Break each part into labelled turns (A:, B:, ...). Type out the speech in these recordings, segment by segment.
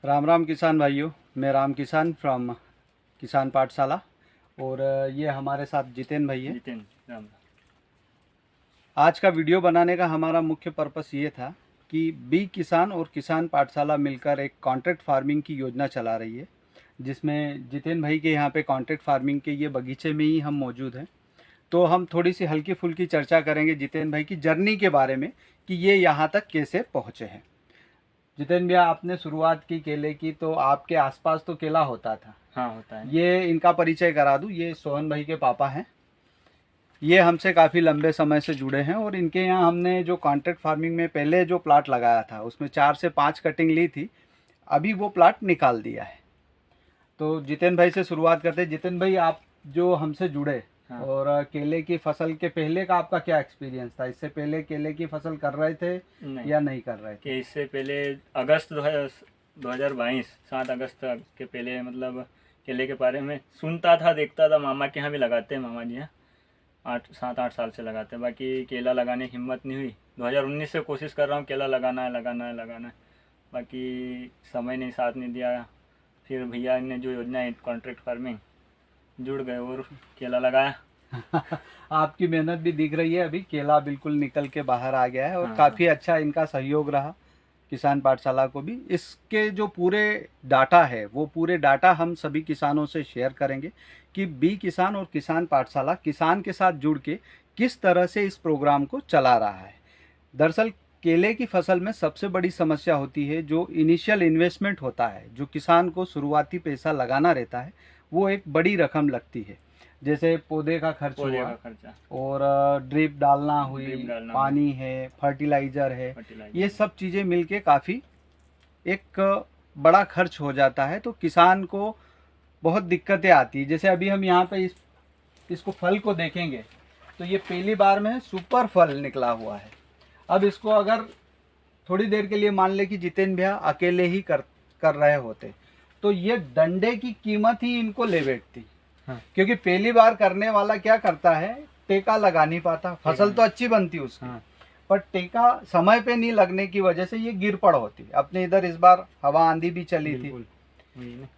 A: राम राम किसान भाइयों, मैं राम किसान फ्रॉम किसान पाठशाला। और ये हमारे साथ जितेन भाई है।
B: जितेन राम।
A: आज का वीडियो बनाने का हमारा मुख्य पर्पस ये था कि बी किसान और किसान पाठशाला मिलकर एक कॉन्ट्रैक्ट फार्मिंग की योजना चला रही है, जिसमें जितेन भाई के यहाँ पे कॉन्ट्रैक्ट फार्मिंग के ये बगीचे में ही हम मौजूद हैं। तो हम थोड़ी सी हल्की फुल्की चर्चा करेंगे जितेन भाई की जर्नी के बारे में कि ये यहाँ तक कैसे पहुँचे हैं। जितेन भैया, आपने शुरुआत की केले की, तो आपके आसपास तो केला होता था।
B: हाँ, होता है।
A: ये इनका परिचय करा दूं, ये सोहन भाई के पापा हैं। ये हमसे काफ़ी लंबे समय से जुड़े हैं और इनके यहाँ हमने जो कॉन्ट्रैक्ट फार्मिंग में पहले जो प्लाट लगाया था उसमें 4 से 5 कटिंग ली थी। अभी वो प्लाट निकाल दिया है। तो जितेन भाई से शुरुआत करते हैं। जितेन भाई, आप जो हमसे जुड़े,
B: हाँ।
A: और केले की फसल के पहले का आपका क्या एक्सपीरियंस था? इससे पहले केले की फसल कर रहे थे
B: नहीं,
A: या नहीं कर रहे थे?
B: कि इससे पहले अगस्त 2022 7 अगस्त के पहले मतलब केले के बारे में सुनता था, देखता था। मामा के यहाँ भी लगाते हैं, मामा जी यहाँ 7-8 साल से लगाते हैं। बाकी केला लगाने की हिम्मत नहीं हुई। 2019 से कोशिश कर रहा हूँ, केला लगाना है लगाना है लगाना है। बाकी समय नहीं साथ नहीं दिया। फिर भैया ने जो योजना है कॉन्ट्रैक्ट फार्मिंग, जुड़ गए और केला लगाया।
A: आपकी मेहनत भी दिख रही है। अभी केला बिल्कुल निकल के बाहर आ गया है और
B: हाँ,
A: काफ़ी अच्छा इनका सहयोग रहा किसान पाठशाला को भी। इसके जो पूरे डाटा है वो पूरे डाटा हम सभी किसानों से शेयर करेंगे कि बी किसान और किसान पाठशाला किसान के साथ जुड़ के किस तरह से इस प्रोग्राम को चला रहा है। दरअसल केले की फसल में सबसे बड़ी समस्या होती है जो इनिशियल इन्वेस्टमेंट होता है, जो किसान को शुरुआती पैसा लगाना रहता है, वो एक बड़ी रकम लगती है। जैसे पौधे का खर्च
B: पौधे
A: हुआ,
B: का खर्चा,
A: और ड्रिप डालना हुई,
B: ड्रिप डालना,
A: पानी है, फर्टिलाइज़र है,
B: फर्टिलाइजर,
A: ये सब चीज़ें मिलके काफ़ी एक बड़ा खर्च हो जाता है। तो किसान को बहुत दिक्कतें आती है। जैसे अभी हम यहाँ पे इसको फल को देखेंगे तो ये पहली बार में सुपर फल निकला हुआ है। अब इसको अगर थोड़ी देर के लिए मान ले कि जितेन भैया अकेले ही कर रहे होते तो ये डंडे की कीमत ही इनको ले बैठती।
B: हाँ।
A: क्योंकि पहली बार करने वाला क्या करता है, टेका लगा नहीं पाता। फसल तो अच्छी बनती उसकी,
B: हाँ।
A: पर टेका समय पे नहीं लगने की वजह से ये गिर पड़ होती। अपने इधर इस बार हवा आंधी भी चली थी,
B: बिल्कुल वही ना।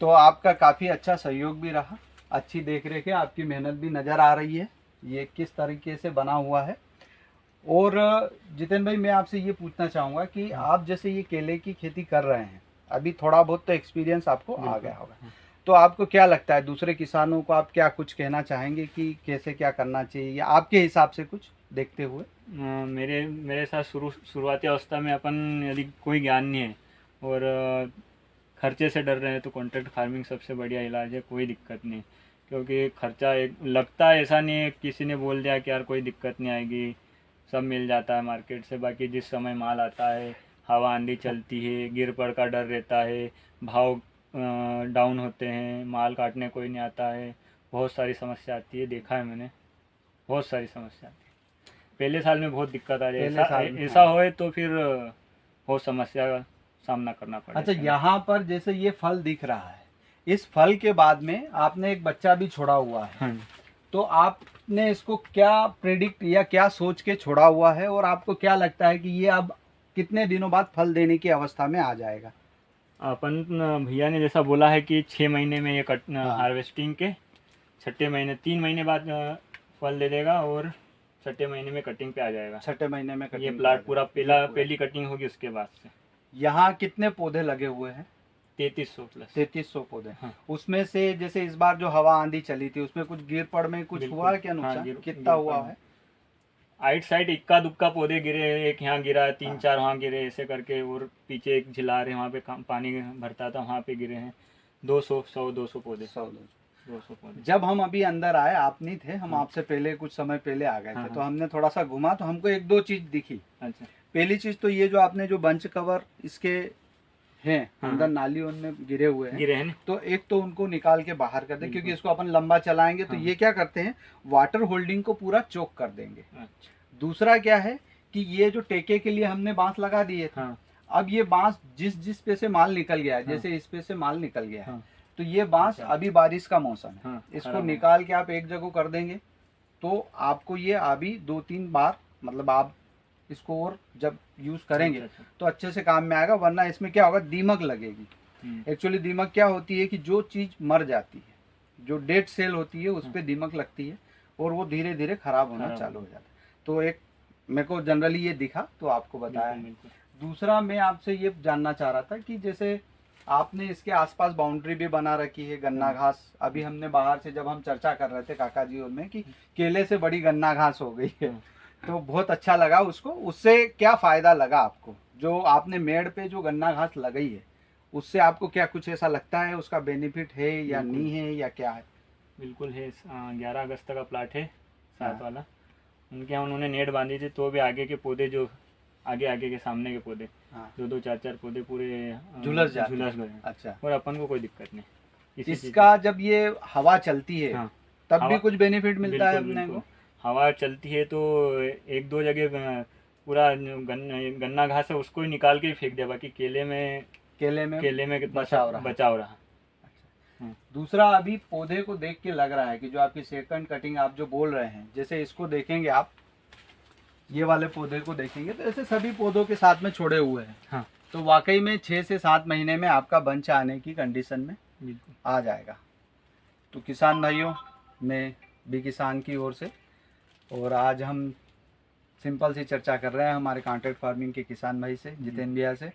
A: तो आपका काफ़ी अच्छा सहयोग भी रहा, अच्छी देखरेख है, आपकी मेहनत भी नज़र आ रही है ये किस तरीके से बना हुआ है। और जितेन भाई, मैं आपसे ये पूछना चाहूँगा कि आप जैसे ये केले की खेती कर रहे हैं, अभी थोड़ा बहुत तो एक्सपीरियंस आपको आ गया होगा, तो आपको क्या लगता है दूसरे किसानों को आप क्या कुछ कहना चाहेंगे कि कैसे क्या करना चाहिए, या आपके हिसाब से कुछ देखते हुए?
B: मेरे साथ शुरुआती अवस्था में अपन यदि कोई ज्ञान नहीं है और खर्चे से डर रहे हैं तो कॉन्ट्रैक्ट फार्मिंग सबसे बढ़िया इलाज है। कोई दिक्कत नहीं, क्योंकि खर्चा एक लगता है, ऐसा नहीं है किसी ने बोल दिया कि यार कोई दिक्कत नहीं आएगी, सब मिल जाता है मार्केट से। बाकी जिस समय माल आता है, हवा आंधी चलती है, गिर पड़ का डर रहता है, भाव डाउन होते हैं, माल काटने कोई नहीं आता है, बहुत सारी समस्या आती है। देखा है मैंने, बहुत सारी समस्या आती है। पहले साल में बहुत दिक्कत आ जाए,
A: पहले साल में,
B: ऐसा
A: हाँ।
B: होए तो फिर बहुत समस्या का सामना करना पड़ेगा।
A: अच्छा, यहाँ पर जैसे ये फल दिख रहा है, इस फल के बाद में आपने एक बच्चा भी छोड़ा हुआ है।
B: हाँ।
A: तो आपने इसको क्या प्रेडिक्ट या क्या सोच के छोड़ा हुआ है, और आपको क्या लगता है कि ये अब कितने दिनों बाद फल देने की अवस्था में आ जाएगा?
B: अपन भैया ने जैसा बोला है कि 6 महीने में ये
A: हाँ।
B: हार्वेस्टिंग के 6ठे महीने, 3 महीने बाद फल दे देगा और 6ठे महीने में कटिंग पे आ जाएगा।
A: 6ठे महीने में
B: ये
A: कटिंग
B: प्लाट पूरा
A: पूरा।
B: पहली कटिंग होगी उसके बाद से।
A: यहाँ कितने पौधे लगे हुए हैं?
B: 3300 प्लस।
A: 3300 पौधे।
B: हाँ।
A: उसमें से जैसे इस बार जो हवा आंधी चली थी उसमें कुछ गिर पड़ में कुछ
B: बिल्कुल।
A: हुआ है क्या
B: हाँ,
A: नुकसान?
B: गिर
A: कितना हुआ
B: पड़ में।
A: है?
B: आइट साइड इक्का दुक्का पौधे गिरे, एक यहाँ गिरा, 3-4
A: हाँ।
B: वहाँ गिरे, ऐसे करके। और पीछे एक झिलार है, वहाँ पे पानी भरता था, वहाँ पे गिरे हैं 200 पौधे। 200 पौधे।
A: जब हम अभी अंदर आए, आप नहीं थे, हम
B: हाँ।
A: आपसे पहले कुछ समय पहले आ गए थे।
B: हाँ,
A: तो
B: हाँ।
A: हमने थोड़ा सा घुमा तो हमको एक दो चीज दिखी।
B: अच्छा।
A: पहली चीज तो ये जो आपने जो बंच कवर इसके हैं,
B: हाँ,
A: अंदर
B: हाँ।
A: नाली उनमें गिरे हुए हैं,
B: गिरे हैं ना।
A: तो एक तो उनको निकाल के बाहर कर दे, क्योंकि
B: बिल्कुल।
A: इसको अपन लंबा चलाएंगे तो
B: हाँ।
A: ये क्या करते हैं, वाटर होल्डिंग को पूरा चोक कर देंगे।
B: अच्छा।
A: दूसरा क्या है कि ये जो टेके के लिए हमने बांस लगा दिए थे,
B: हाँ।
A: अब ये बांस जिस पे से माल निकल गया है,
B: हाँ।
A: जैसे इस पे से माल निकल गया है,
B: हाँ।
A: तो ये बांस
B: अच्छा।
A: अभी बारिश का मौसम है,
B: हाँ,
A: इसको
B: खराब है।
A: निकाल के आप एक जगह कर देंगे तो आपको ये अभी 2-3 बार, मतलब आप इसको और जब यूज़ करेंगे
B: अच्छा,
A: तो अच्छे से काम में आएगा, वरना इसमें क्या होगा, दीमक लगेगी।
B: हम्म,
A: एक्चुअली दीमक क्या होती है कि जो चीज़ मर जाती है, जो डेड सेल होती है, उस
B: हाँ।
A: पर दीमक लगती है और वो धीरे धीरे खराब होना
B: खराब
A: चालू
B: हो
A: हो जाता है। तो एक मेरे को जनरली ये दिखा तो आपको बताया
B: बिल्कुल
A: है।
B: बिल्कुल।
A: दूसरा मैं आपसे ये जानना चाह रहा था कि जैसे आपने इसके आसपास बाउंड्री भी बना रखी है, गन्ना
B: हाँ।
A: घास, अभी हमने बाहर से जब हम चर्चा कर रहे थे काका जी और मैं कि केले से बड़ी गन्ना घास हो गई है,
B: हाँ।
A: तो बहुत अच्छा लगा उसको। उससे क्या फायदा लगा आपको, जो आपने मेड़ पे जो गन्ना घास लगाई है उससे आपको क्या कुछ ऐसा लगता है, उसका बेनिफिट है या
B: बिल्कुल
A: नहीं है या क्या है?
B: बिल्कुल है। 11 अगस्त का प्लाट है,
A: हाँ।
B: 7 वाला। उनके यहाँ उन्होंने नेट बांधी थी, तो भी आगे के पौधे जो आगे आगे के सामने के पौधे
A: हाँ,
B: 2-2 4-4 पौधे पूरे
A: झुलस जाते हैं।
B: झुलस गए हैं।
A: अच्छा,
B: और अपन को कोई दिक्कत नहीं किसी चीज़
A: इसका जब ये हवा चलती
B: की।
A: है
B: हाँ।
A: तब भी
B: हवा
A: कुछ बेनिफिट मिलता है
B: बिल्कुल
A: अपने
B: बिल्कुल।
A: को?
B: हवा चलती है तो 1-2 जगह पूरा गन्ना घास है उसको ही निकाल के ही फेंक दिया, बाकी केले में कितना
A: बचाव रहा।
B: बचाव रहा।
A: अच्छा।
B: हाँ।
A: दूसरा, अभी पौधे को देख के लग रहा है कि जो आपकी सेकंड कटिंग आप जो बोल रहे हैं, जैसे इसको देखेंगे आप, ये वाले पौधे को देखेंगे तो ऐसे सभी पौधों के साथ में छोड़े हुए हैं।
B: हाँ
A: तो वाकई में 6 से 7 महीने में आपका बंच आने की कंडीशन में
B: बिल्कुल।
A: आ जाएगा। तो किसान भाइयों, मैं भी किसान की ओर से, और आज हम सिंपल सी चर्चा कर रहे हैं हमारे कॉन्ट्रैक्ट फार्मिंग के किसान भाई से, जितेंद्र भैया से।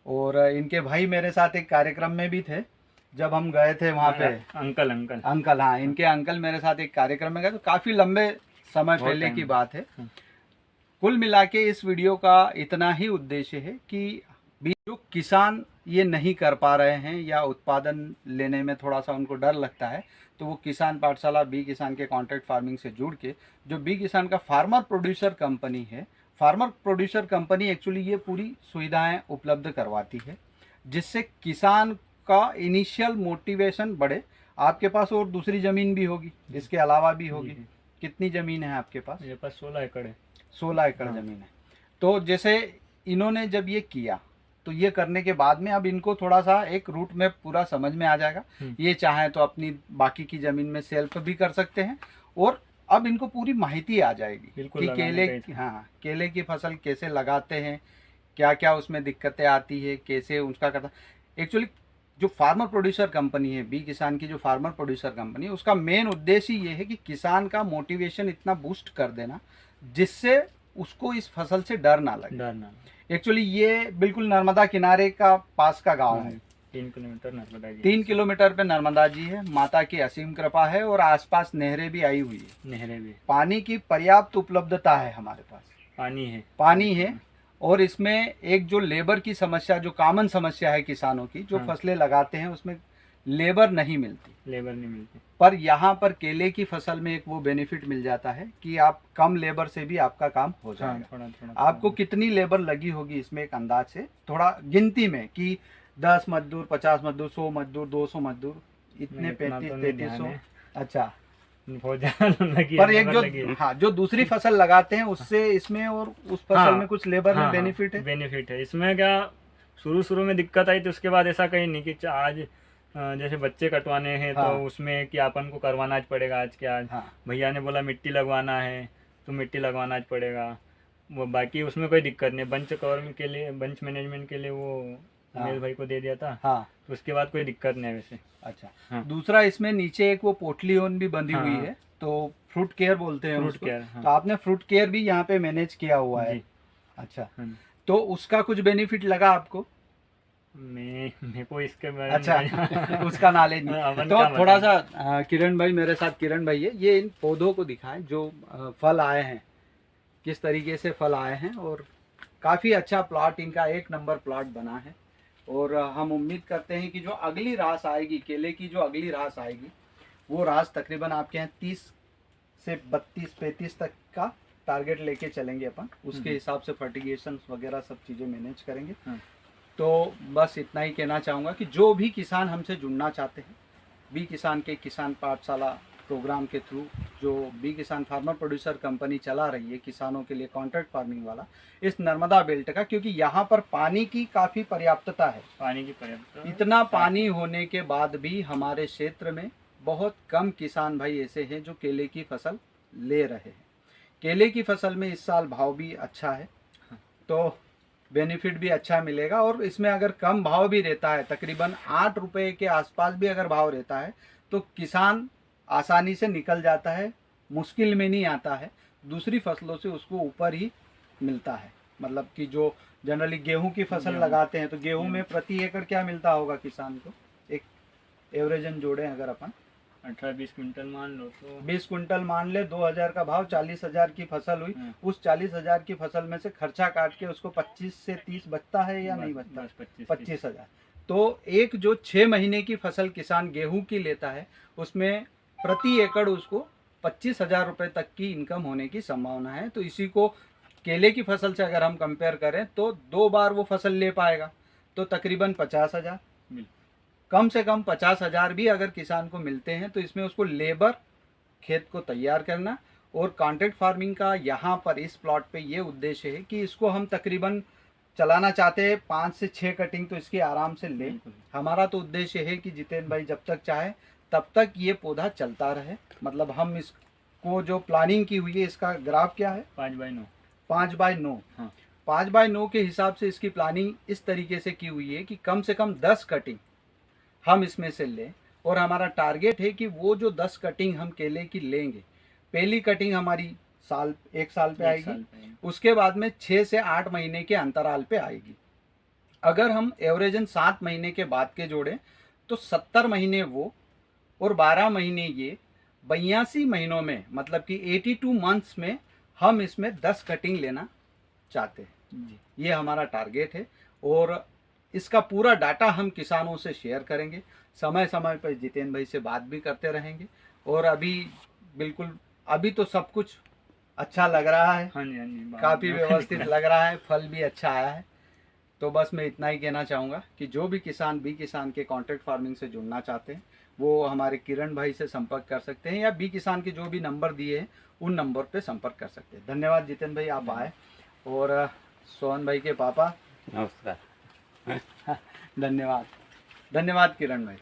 A: और इनके भाई मेरे साथ एक कार्यक्रम में भी थे जब हम गए थे वहाँ पे।
B: अंकल अंकल
A: अंकल, हाँ, इनके अंकल मेरे साथ एक कार्यक्रम में गए, तो काफ़ी लंबे समय
B: बहुत
A: पहले की
B: time।
A: बात है।
B: हाँ।
A: कुल मिला के इस वीडियो का इतना ही उद्देश्य है कि जो किसान ये नहीं कर पा रहे हैं या उत्पादन लेने में थोड़ा सा उनको डर लगता है, तो वो किसान पाठशाला बी किसान के कॉन्ट्रैक्ट फार्मिंग से जुड़ के, जो बी किसान का फार्मर प्रोड्यूसर कंपनी है, फार्मर प्रोड्यूसर कंपनी एक्चुअली ये पूरी सुविधाएं उपलब्ध करवाती है, जिससे किसान का इनिशियल मोटिवेशन बढ़े। आपके पास और दूसरी ज़मीन भी होगी, इसके अलावा भी होगी।
B: जी।
A: कितनी ज़मीन है आपके पास?
B: मेरे पास 16 एकड़ है।
A: 16 एकड़
B: हाँ।
A: ज़मीन है। तो जैसे इन्होंने जब ये किया, तो ये करने के बाद में अब इनको थोड़ा सा एक रूट में पूरा समझ में आ जाएगा। ये चाहें तो अपनी बाकी की ज़मीन में सेल्फ भी कर सकते हैं, और अब इनको पूरी माहिती आ जाएगी
B: बिल्कुल
A: कि
B: लगाने
A: केले,
B: का ही।
A: हाँ, केले की फसल कैसे लगाते हैं, क्या क्या उसमें दिक्कतें आती है, कैसे उसका करता। एक्चुअली जो फार्मर प्रोड्यूसर कंपनी है, बी किसान की जो फार्मर प्रोड्यूसर कंपनी है, उसका मेन उद्देश्य ये है कि किसान का मोटिवेशन इतना बूस्ट कर देना जिससे उसको इस फसल से डर ना लगे।
B: डरना।
A: एक्चुअली ये बिल्कुल नर्मदा किनारे का पास का गांव है।
B: 3 किलोमीटर नर्मदा जी।
A: 3 किलोमीटर पे नर्मदा जी है, माता की असीम कृपा है, और आसपास नहरें भी आई हुई है।
B: नहरें भी।
A: पानी की पर्याप्त उपलब्धता है हमारे पास, पानी है। और इसमें एक जो लेबर की समस्या, जो कॉमन समस्या है किसानों की, जो
B: हाँ।
A: फसलें लगाते हैं उसमें लेबर नहीं मिलती,
B: लेबर नहीं मिलती।
A: पर यहाँ पर केले की फसल में एक वो बेनिफिट मिल जाता है कि आप कम लेबर से भी आपका काम हो
B: हाँ,
A: जाएगा।
B: थोड़ा थोड़ा
A: आपको कितनी लेबर लगी होगी इसमें एक अंदाज से, थोड़ा गिनती में, कि 10 मजदूर, 50 मजदूर, 100 मजदूर, 200 मजदूर, इतने,
B: नहीं, इतना
A: 35,
B: तो नहीं
A: 3300।
B: ध्यान है।
A: अच्छा,
B: बहुत ज्यादा लगी है,
A: पर एक
B: लेबर लगी
A: जो,
B: है।
A: हाँ, जो दूसरी फसल लगाते हैं उससे इसमें और उस फसल
B: हाँ,
A: में कुछ लेबर में
B: हाँ,
A: बेनिफिट है?
B: बेनिफिट है इसमें। क्या शुरू में दिक्कत आई, तो उसके बाद ऐसा कहीं नहीं कि आज जैसे बच्चे कटवाने हैं
A: हाँ।
B: तो उसमें कि अपन को करवाना पड़ेगा आज के आज।
A: हाँ,
B: भैया ने बोला मिट्टी लगवाना है तो मिट्टी लगवाना पड़ेगा। वो बाकी उसमें कोई दिक्कत नहीं। बंच कवर के लिए, बंच मैनेजमेंट के लिए वो उमेश भाई को दे दिया था,
A: हाँ।
B: तो उसके बाद कोई दिक्कत नहीं है वैसे।
A: अच्छा,
B: हाँ।
A: दूसरा इसमें नीचे एक वो पोटलीओन भी बंधी
B: हाँ,
A: हुई
B: हाँ।
A: है, तो फ्रूट केयर बोलते हैं
B: फ्रूट
A: उसको।
B: केयर, हाँ।
A: तो आपने फ्रूट केयर भी यहाँ पे मैनेज किया हुआ है?
B: जी।
A: अच्छा,
B: हाँ।
A: तो उसका कुछ बेनिफिट लगा आपको?
B: मेरे को इसके बारे
A: अच्छा, उसका नॉलेज नहीं।
B: अपन
A: तो
B: क्या
A: थोड़ा
B: बताएं।
A: सा किरण भाई, मेरे साथ किरण भाई है, ये इन पौधों को दिखाएं जो फल आए हैं, किस तरीके से फल आए हैं। और काफ़ी अच्छा प्लॉट, इनका 1 नंबर प्लॉट बना है। और हम उम्मीद करते हैं कि जो अगली रास आएगी, केले की जो अगली रास आएगी, वो रास तकरीबन आपके यहाँ 30 से 32-35 तक का टारगेट लेके चलेंगे अपन। उसके हिसाब से फर्टिगेशन वगैरह सब चीज़ें मैनेज करेंगे।
B: हाँ।
A: तो बस इतना ही कहना चाहूँगा कि जो भी किसान हमसे जुड़ना चाहते हैं, बी किसान के किसान पाठशाला प्रोग्राम के थ्रू, जो बी किसान फार्मर प्रोड्यूसर कंपनी चला रही है किसानों के लिए कॉन्ट्रैक्ट फार्मिंग वाला, इस नर्मदा बेल्ट का, क्योंकि यहाँ पर पानी की काफ़ी पर्याप्तता है।
B: पानी की पर्याप्त।
A: इतना पानी होने के बाद भी हमारे क्षेत्र में बहुत कम किसान भाई ऐसे हैं जो केले की फसल ले रहे हैं। केले की फसल में इस साल भाव भी अच्छा है, तो बेनिफिट भी अच्छा मिलेगा। और इसमें अगर कम भाव भी रहता है, तकरीबन 8 रुपये के आसपास भी अगर भाव रहता है, तो किसान आसानी से निकल जाता है, मुश्किल में नहीं आता है। दूसरी फसलों से उसको ऊपर ही मिलता है। मतलब कि जो जनरली गेहूं की फसल
B: गेहूं।
A: लगाते हैं, तो गेहूं में प्रति एकड़ क्या मिलता होगा किसान को? एक एवरेजन जोड़े अगर अपन
B: 18-20 क्विंटल मान लो तो
A: 20 कुंटल मान ले, 2000 का भाव, 40,000 की फसल हुई। उस 40,000 की फसल में से खर्चा काट के उसको 25 से 30 बचता है या नहीं बचता?
B: बस
A: 25,000। तो एक जो 6 महीने की फसल किसान गेहूं की लेता है, उसमें प्रति एकड़ उसको 25,000 रुपये तक की इनकम होने की संभावना है। तो इसी को केले की फसल से अगर हम कंपेयर करें तो 2 बार वो फसल ले पाएगा, तो तकरीबन 50,000।
B: मिल
A: कम से कम 50,000 भी अगर किसान को मिलते हैं, तो इसमें उसको लेबर, खेत को तैयार करना, और कॉन्ट्रैक्ट फार्मिंग का यहाँ पर इस प्लॉट पे ये उद्देश्य है कि इसको हम तकरीबन चलाना चाहते हैं 5 से 6 कटिंग तो इसकी आराम से लें।
B: बिल्कुल।
A: हमारा तो उद्देश्य है कि जितेंद्र भाई जब तक चाहे तब तक ये पौधा चलता रहे। मतलब हम इसको जो प्लानिंग की हुई है, इसका ग्राफ क्या है?
B: 5x9।
A: 5x9।
B: हाँ
A: 5x9 के हिसाब से इसकी प्लानिंग इस तरीके से की हुई है कि कम से कम 10 कटिंग हम इसमें से लें। और हमारा टारगेट है कि वो जो 10 कटिंग हम केले की लेंगे, पहली कटिंग हमारी एक साल पे
B: एक
A: आएगी,
B: साल पे।
A: उसके बाद में 6 से 8 महीने के अंतराल पे आएगी। अगर हम एवरेजन 7 महीने के बाद के जोड़ें तो 70 महीने वो और 12 महीने ये, 82 महीनों में, मतलब कि 82 मंथ्स में हम इसमें 10 कटिंग लेना चाहते हैं।
B: जी।
A: ये हमारा टारगेट है। और इसका पूरा डाटा हम किसानों से शेयर करेंगे, समय समय पर जितेंद्र भाई से बात भी करते रहेंगे। और अभी बिल्कुल, अभी तो सब कुछ अच्छा लग रहा है,
B: हाँ जी हाँ जी,
A: काफ़ी व्यवस्थित लग रहा है, फल भी अच्छा आया है। तो बस मैं इतना ही कहना चाहूँगा कि जो भी किसान बी किसान के कॉन्ट्रैक्ट फार्मिंग से जुड़ना चाहते हैं, वो हमारे किरण भाई से संपर्क कर सकते हैं, या बी किसान के जो भी नंबर दिए हैं उन नंबर पे संपर्क कर सकते हैं। धन्यवाद जितेंद्र भाई, आप आए। और सोहन भाई के पापा,
C: नमस्कार।
A: धन्यवाद। धन्यवाद किरण भाई।